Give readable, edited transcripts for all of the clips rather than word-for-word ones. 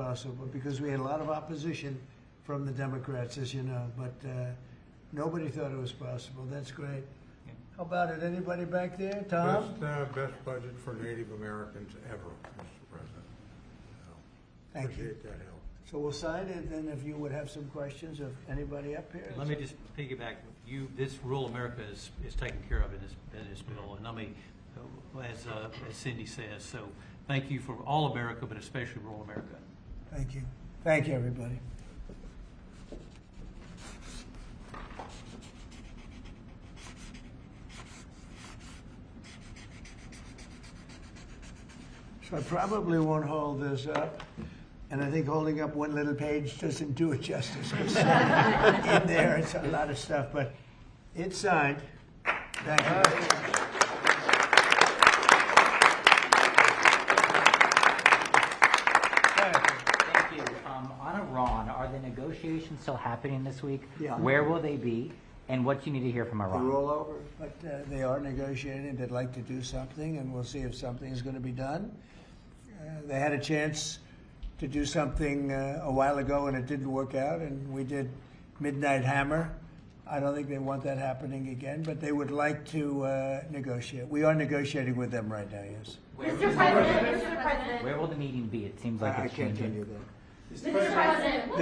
possible because we had a lot of opposition from the Democrats, as you know, but nobody thought it was possible. That's great. How about it? Anybody back there? Tom? Best budget for Native Americans ever, Mr. President. Thank you. Appreciate that help. So we'll sign it, and if you would have some questions of anybody up here. Let me just piggyback. This rural America is taken care of in this bill, and I mean, as Cindy says, so thank you for all America, but especially rural America. Thank you. Thank you, everybody. So I probably won't hold this up. And I think holding up one little page doesn't do it justice. In there, it's a lot of stuff, but it's signed. Thank you. Thank you. On Iran, are the negotiations still happening this week? Yeah. Where will they be? And what do you need to hear from Iran? They're all over, but they are negotiating. They'd like to do something, and we'll see if something is going to be done. They had a chance to do something a while ago, and it didn't work out, and we did Midnight Hammer. I don't think they want that happening again, but they would like to negotiate. We are negotiating with them right now, yes. Mr. President. Where will the meeting be? It seems like I it's can't tell changing. you that. Mr. President.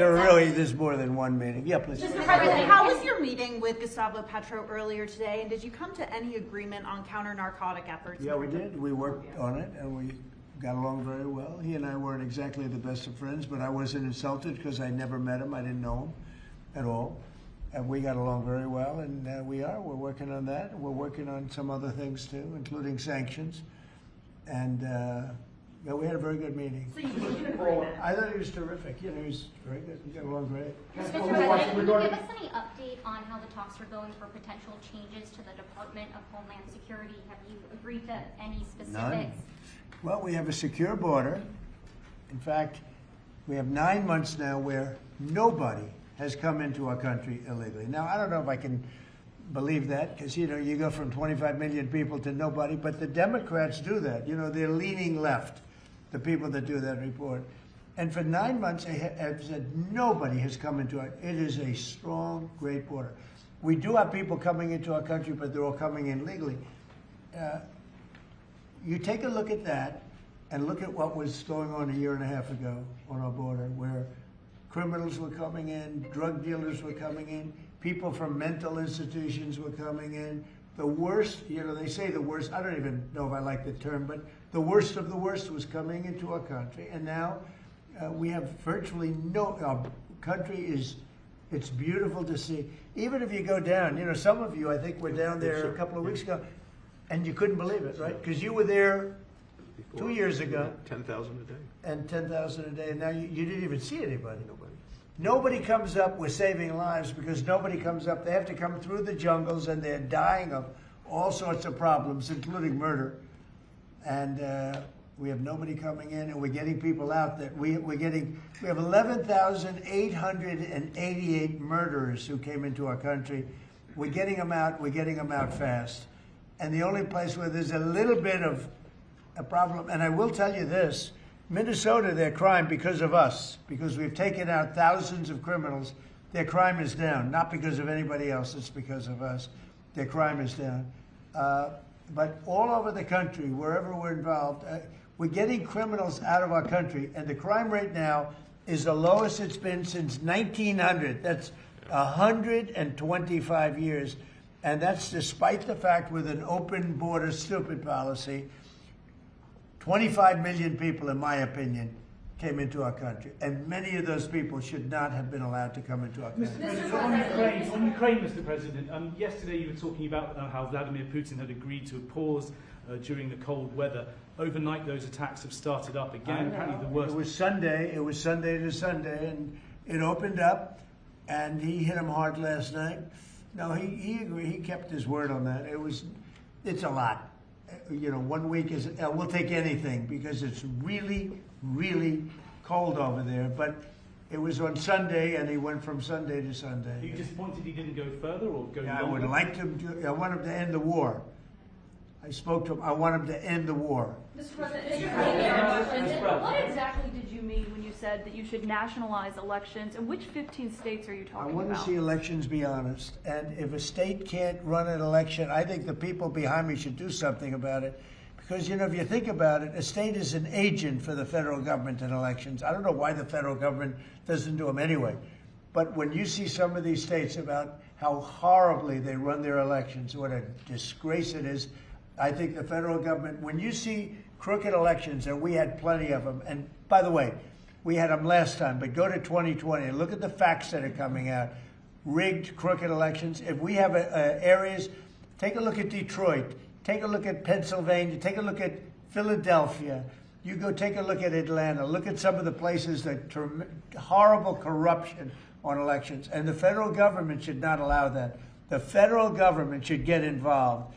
There's more than one meeting. Yeah, please. Mr. President, how was your meeting with Gustavo Petro earlier today, and did you come to any agreement on counter-narcotic efforts? Yeah, we did. We worked on it, and we got along very well. He and I weren't exactly the best of friends, but I wasn't insulted because I never met him. I didn't know him at all. And we got along very well, and we're working on that. We're working on some other things too, including sanctions. And yeah, we had a very good meeting. So you reached an agreement? I thought he was terrific. You know, he was very good. We got along great. Mr. President, can you give us any update on how the talks are going for potential changes to the Department of Homeland Security? Have you agreed to any specifics? None. Well, we have a secure border. In fact, we have 9 months now where nobody has come into our country illegally. Now, I don't know if I can believe that because, you know, you go from 25 million people to nobody, but the Democrats do that. You know, they're leaning left, the people that do that report. And for 9 months, they have said nobody has come into it. It is a strong, great border. We do have people coming into our country, but they're all coming in legally. You take a look at that and look at what was going on a year and a half ago on our border, where criminals were coming in, drug dealers were coming in, people from mental institutions were coming in. The worst, you know, they say the worst, I don't even know if I like the term, but the worst of the worst was coming into our country. And now we have virtually our country it's beautiful to see. Even if you go down, you know, some of you, I think, were down there a couple of weeks ago, and you couldn't believe it, right? Because you were there 2 years ago. 10,000 a day. And 10,000 a day, and now you didn't even see anybody. Nobody comes up. We're saving lives because nobody comes up. They have to come through the jungles, and they're dying of all sorts of problems, including murder. And we have nobody coming in, and we're getting people out. That we have 11,888 murderers who came into our country. We're getting them out. We're getting them out fast. And the only place where there's a little bit of a problem, and I will tell you this, Minnesota, their crime because of us, because we've taken out thousands of criminals, their crime is down. Not because of anybody else, it's because of us. Their crime is down. But all over the country, wherever we're involved, we're getting criminals out of our country, and the crime rate now is the lowest it's been since 1900. That's 125 years. And that's despite the fact with an open border stupid policy, 25 million people, in my opinion, came into our country. And many of those people should not have been allowed to come into our country. Mr. President, on Ukraine, Mr. President, yesterday you were talking about how Vladimir Putin had agreed to a pause during the cold weather. Overnight, those attacks have started up again. Apparently the worst. It was Sunday to Sunday, and it opened up, and he hit him hard last night. No, he agreed. He kept his word on that. It's a lot. You know, 1 week is, we'll take anything because it's really, really cold over there. But it was on Sunday, and he went from Sunday to Sunday. Are you disappointed he didn't go further or go longer? I would like him to. I want him to end the war. I spoke to him. I want him to end the war. Mr. President, what exactly did you mean when you said that you should nationalize elections. And which 15 states are you I talking want about? to see elections be honest. And if a state can't run an election, I think the people behind me should do something about it. Because, you know, if you think about it, a state is an agent for the federal government in elections. I don't know why the federal government doesn't do them anyway. But when you see some of these states about how horribly they run their elections, what a disgrace it is, I think the federal government, when you see crooked elections, and we had plenty of them, and by the way, we had them last time, but go to 2020 and look at the facts that are coming out. Rigged, crooked elections. If we have areas, take a look at Detroit, take a look at Pennsylvania, take a look at Philadelphia. You go take a look at Atlanta, look at some of the places that horrible corruption on elections. And the federal government should not allow that. The federal government should get involved.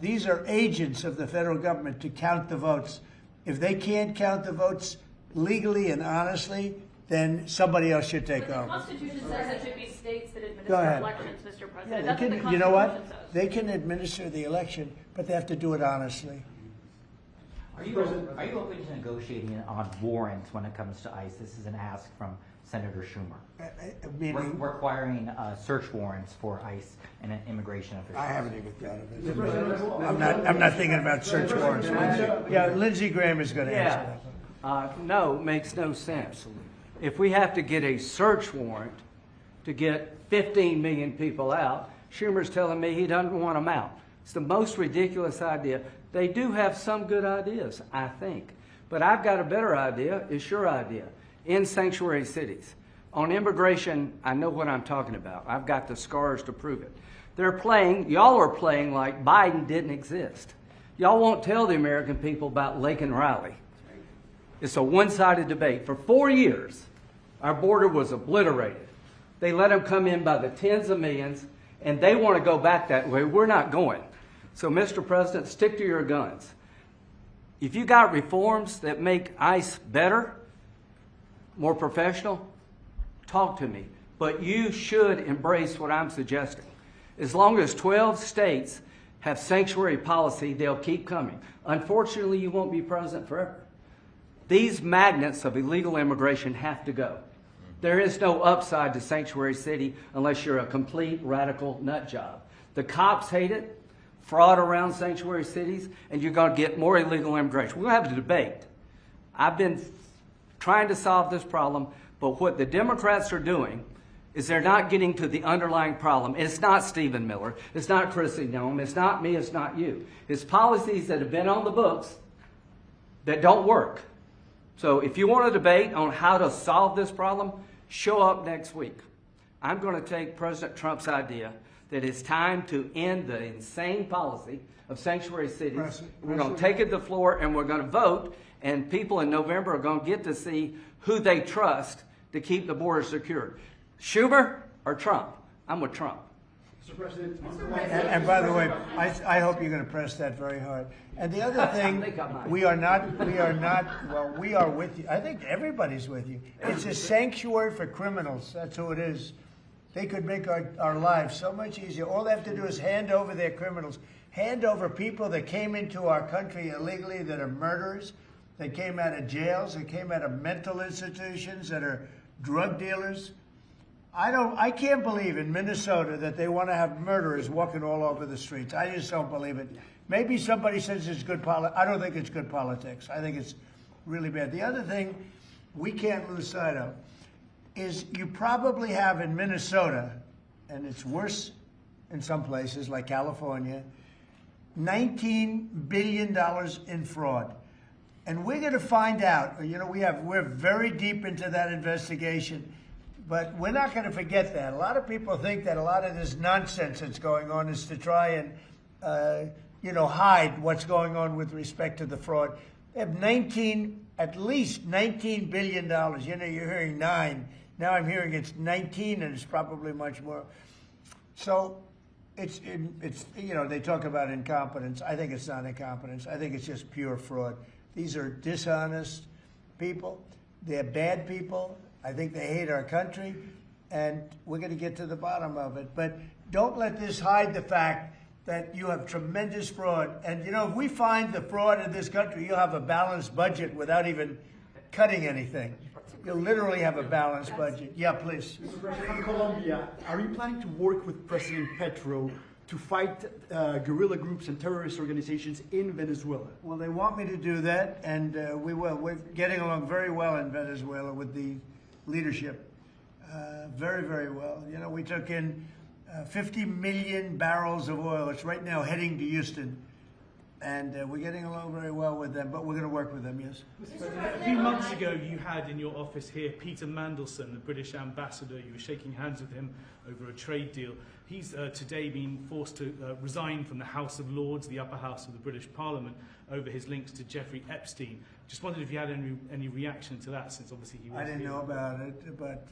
These are agents of the federal government to count the votes. If they can't count the votes legally and honestly, then somebody else should take But the over. Constitution says it should be states that Go administer ahead. elections, Mr. Yeah, President. they That's what the can, you know what? Constitution says. They can administer the election, but they have to do it honestly. Are you open to negotiating on warrants when it comes to ICE? This is an ask from Senator Schumer. Meaning, Requiring search warrants for ICE and immigration officials. I haven't even thought of it. I'm not thinking about search warrants. Yeah, Lindsey Graham is going to answer that. No, it makes no sense. If we have to get a search warrant to get 15 million people out, Schumer's telling me he doesn't want them out. It's the most ridiculous idea. They do have some good ideas, I think. But I've got a better idea. It's your idea. In sanctuary cities. On immigration, I know what I'm talking about. I've got the scars to prove it. Y'all are playing like Biden didn't exist. Y'all won't tell the American people about Lake and Riley. It's a one-sided debate. For 4 years, our border was obliterated. They let them come in by the tens of millions, and they want to go back that way. We're not going. So, Mr. President, stick to your guns. If you got reforms that make ICE better, more professional, talk to me. But you should embrace what I'm suggesting. As long as 12 states have sanctuary policy, they'll keep coming. Unfortunately, you won't be president forever. These magnets of illegal immigration have to go. There is no upside to sanctuary city unless you're a complete radical nut job. The cops hate it, fraud around sanctuary cities, and you're going to get more illegal immigration. We'll have a debate. I've been trying to solve this problem, but what the Democrats are doing is they're not getting to the underlying problem. It's not Stephen Miller. It's not Chrissy Nome. It's not me. It's not you. It's policies that have been on the books that don't work. So if you want to debate on how to solve this problem, show up next week. I'm going to take President Trump's idea that it's time to end the insane policy of sanctuary cities. We're going to take it to the floor and we're going to vote, and people in November are going to get to see who they trust to keep the border secure. Schumer or Trump? I'm with Trump. Mr. President. And by the way, I hope you're going to press that very hard. And the other thing, we are with you. I think everybody's with you. It's a sanctuary for criminals. That's who it is. They could make our lives so much easier. All they have to do is hand over their criminals, hand over people that came into our country illegally that are murderers, that came out of jails, that came out of mental institutions, that are drug dealers. I can't believe in Minnesota that they want to have murderers walking all over the streets. I just don't believe it. Maybe somebody says it's good politics. I don't think it's good politics. I think it's really bad. The other thing we can't lose sight of is you probably have in Minnesota, and it's worse in some places like California, $19 billion in fraud. And we're going to find out, you know, we're very deep into that investigation. But we're not going to forget that. A lot of people think that a lot of this nonsense that's going on is to try and, hide what's going on with respect to the fraud. They have at least $19 billion. You know, you're hearing 9. Now I'm hearing it's 19, and it's probably much more. So it's they talk about incompetence. I think it's not incompetence. I think it's just pure fraud. These are dishonest people. They're bad people. I think they hate our country, and we're going to get to the bottom of it. But don't let this hide the fact that you have tremendous fraud. And, if we find the fraud in this country, you'll have a balanced budget without even cutting anything. You'll literally have a balanced budget. Yeah, please. Mr. President, from Colombia, are you planning to work with President Petro to fight guerrilla groups and terrorist organizations in Venezuela? Well, they want me to do that, and we will. We're getting along very well in Venezuela with the leadership. Very, very well. You know, we took in 50 million barrels of oil. It's right now heading to Houston. And we're getting along very well with them, but we're going to work with them, yes. A few months ago, you had in your office here Peter Mandelson, the British ambassador. You were shaking hands with him over a trade deal. He's today been forced to resign from the House of Lords, the upper house of the British Parliament, over his links to Jeffrey Epstein. Just wondered if you had any reaction to that, since obviously he was I didn't know about it, but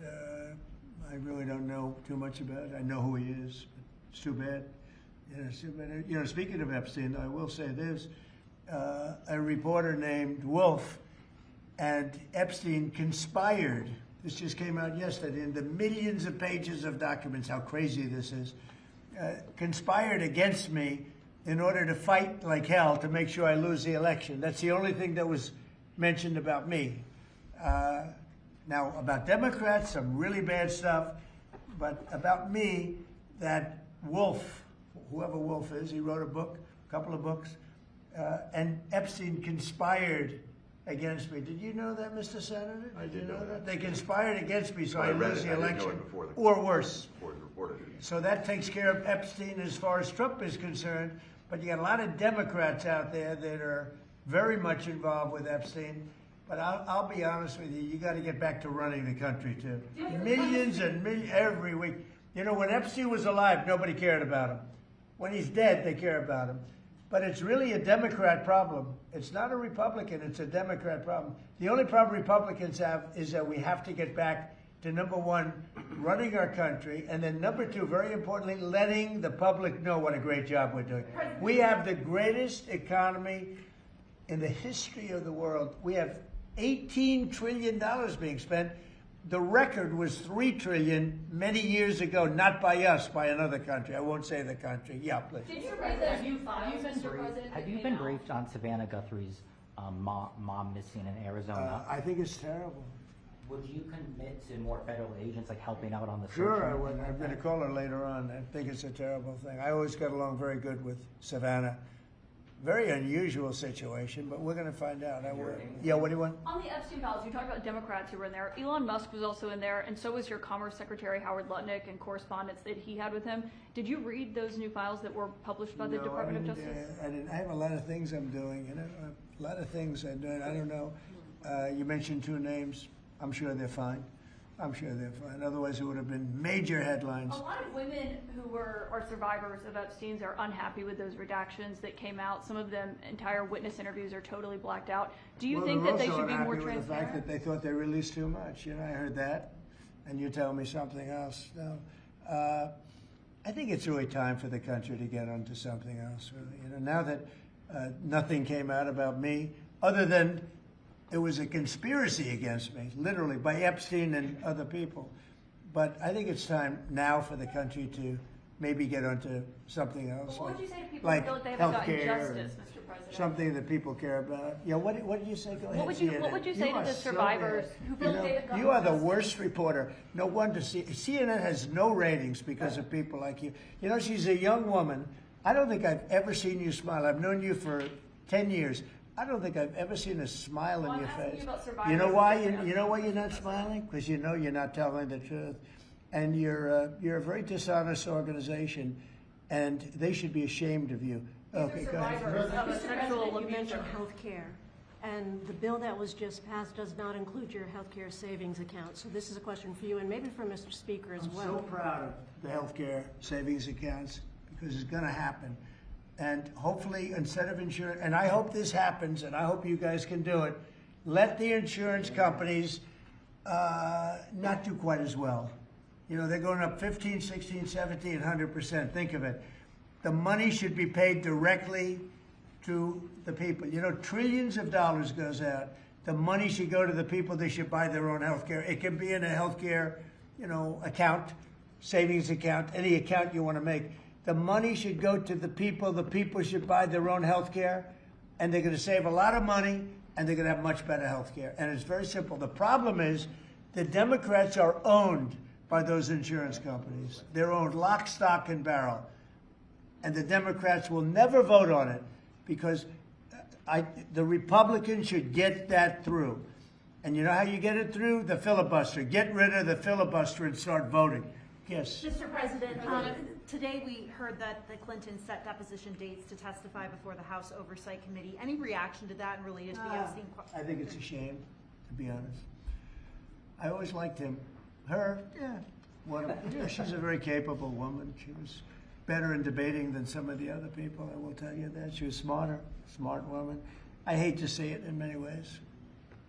I really don't know too much about it. I know who he is. It's too bad. You know, speaking of Epstein, I will say this. A reporter named Wolf and Epstein conspired. This just came out yesterday in the millions of pages of documents, how crazy this is. Conspired against me in order to fight like hell to make sure I lose the election. That's the only thing that was mentioned about me. Now, about Democrats, some really bad stuff. But about me, that Wolf, whoever Wolf is, he wrote a couple of books, and Epstein conspired against me. Did you know that, Mr. Senator? I did know that. They conspired against me, so I read lose it. the I didn't know election, it before or worse. Before the reported it. So that takes care of Epstein as far as Trump is concerned. But you got a lot of Democrats out there that are very much involved with Epstein. But I'll be honest with you, you got to get back to running the country too. Millions and millions every week. You know, when Epstein was alive, nobody cared about him. When he's dead, they care about him. But it's really a Democrat problem. It's not a Republican, it's a Democrat problem. The only problem Republicans have is that we have to get back to, number one, running our country, and then number two, very importantly, letting the public know what a great job we're doing. We have the greatest economy in the history of the world. We have $18 trillion being spent. The record was $3 trillion many years ago, not by us, by another country. I won't say the country. Yeah, please. Did you read those new files, Mr. President? Have you been briefed on Savannah Guthrie's mom missing in Arizona? I think it's terrible. Would you commit to more federal agents, like helping out on the search? Sure, I would. I'm going to call her later on. I think it's a terrible thing. I always got along very good with Savannah. Very unusual situation, but we're going to find out. Yeah, what do you want? On the Epstein files, you talked about Democrats who were in there. Elon Musk was also in there, and so was your Commerce Secretary Howard Lutnick and correspondence that he had with him. Did you read those new files that were published by the Department of Justice? I didn't. I have a lot of things I'm doing, you know, a lot of things I'm doing. I don't know. You mentioned two names. I'm sure they're fine. I'm sure they're fine. Otherwise, it would have been major headlines. A lot of women who are survivors of Epstein's are unhappy with those redactions that came out. Some of them, entire witness interviews are totally blacked out. Do you think that they should be more transparent? The fact that they thought they released too much. You know, I heard that, and you tell me something else. No, I think it's really time for the country to get onto something else. Really, you know, now that nothing came out about me, other than it was a conspiracy against me, literally, by Epstein and other people. But I think it's time now for the country to maybe get onto something else. Well, what would you say to people like who feel like they haven't gotten healthcare, justice, Mr. President? something that people care about. Yeah, what did you say? Go ahead. What would you say to the survivors who feel like they haven't gotten You are the justice? worst reporter. No wonder CNN has no ratings because of people like you. You know, she's a young woman. I don't think I've ever seen you smile. I've known you for 10 years. I don't think I've ever seen a smile on your face. You know why? You know why you're not smiling? Because you know you're not telling the truth, and you're a very dishonest organization, and they should be ashamed of you. Okay, go ahead. Mr. President, you mentioned health care, and the bill that was just passed does not include your health care savings account. So this is a question for you, and maybe for Mr. Speaker as well. I'm so proud of the health care savings accounts because it's going to happen. And hopefully, instead of insurance, and I hope this happens, and I hope you guys can do it, let the insurance companies not do quite as well. You know, they're going up 15, 16, 17, 100%. Think of it. The money should be paid directly to the people. You know, trillions of dollars goes out. The money should go to the people. They should buy their own health care. It can be in a health care, you know, account, savings account, any account you want to make. The money should go to the people. The people should buy their own health care, and they're going to save a lot of money, and they're going to have much better health care. And it's very simple. The problem is the Democrats are owned by those insurance companies. They're owned lock, stock, and barrel. And the Democrats will never vote on it because the Republicans should get that through. And you know how you get it through? The filibuster. Get rid of the filibuster and start voting. Yes. Mr. President, today we heard that the Clintons set deposition dates to testify before the House Oversight Committee. Any reaction to that related to the Epstein? I think it's a shame, to be honest. I always liked him. Her, yeah. She's a very capable woman. She was better in debating than some of the other people, I will tell you that. She was smart woman. I hate to see it in many ways.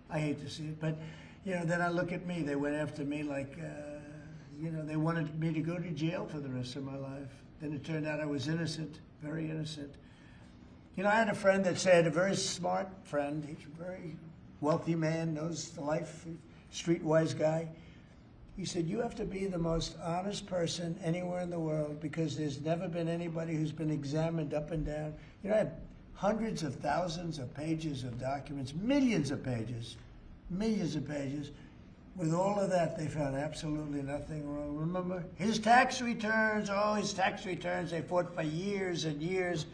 I hate to see it. But, then I look at me. They went after me like, they wanted me to go to jail for the rest of my life. Then it turned out I was innocent, very innocent. I had a friend that said, a very smart friend, he's a very wealthy man, knows the life, streetwise guy. He said, you have to be the most honest person anywhere in the world because there's never been anybody who's been examined up and down. I have hundreds of thousands of pages of documents, millions of pages. With all of that, they found absolutely nothing wrong. Remember, his tax returns, they fought for years and years.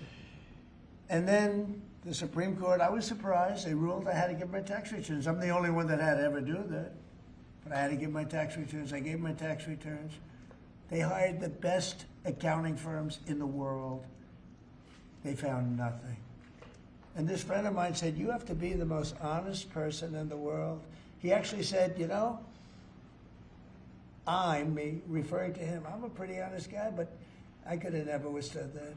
And then the Supreme Court, I was surprised, they ruled I had to give my tax returns. I'm the only one that had to ever do that. But I had to give my tax returns. I gave my tax returns. They hired the best accounting firms in the world. They found nothing. And this friend of mine said, you have to be the most honest person in the world. He actually said, me referring to him, I'm a pretty honest guy, but I could have never withstood that.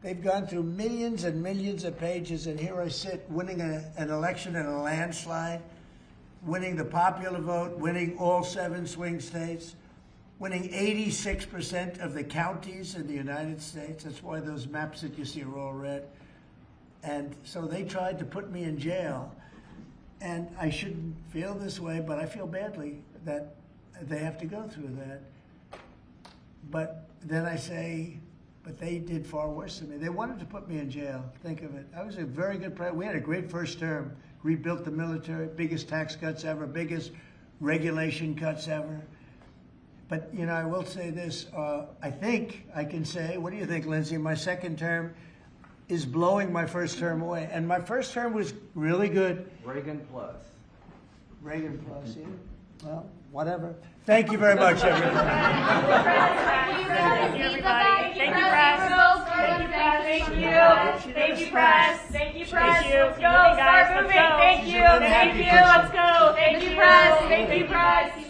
They've gone through millions and millions of pages, and here I sit winning an election in a landslide, winning the popular vote, winning all 7 swing states, winning 86% of the counties in the United States. That's why those maps that you see are all red. And so they tried to put me in jail. And I shouldn't feel this way, but I feel badly that they have to go through that. But then I say, but they did far worse than me. They wanted to put me in jail. Think of it. I was a very good president. We had a great first term. Rebuilt the military, biggest tax cuts ever, biggest regulation cuts ever. But, I will say this. I think I can say, what do you think, Lindsay? My second term is blowing my first term away. And my first term was really good. Reagan plus. Reagan plus, yeah. Well, whatever. Thank you very much, everybody. Thank you, everybody. Thank you, press. Thank you, press. Thank you. Thank you, press. Thank you, press. Let's go. Start moving. Thank you. Thank you. Let's go. Thank you, press. Thank you, press.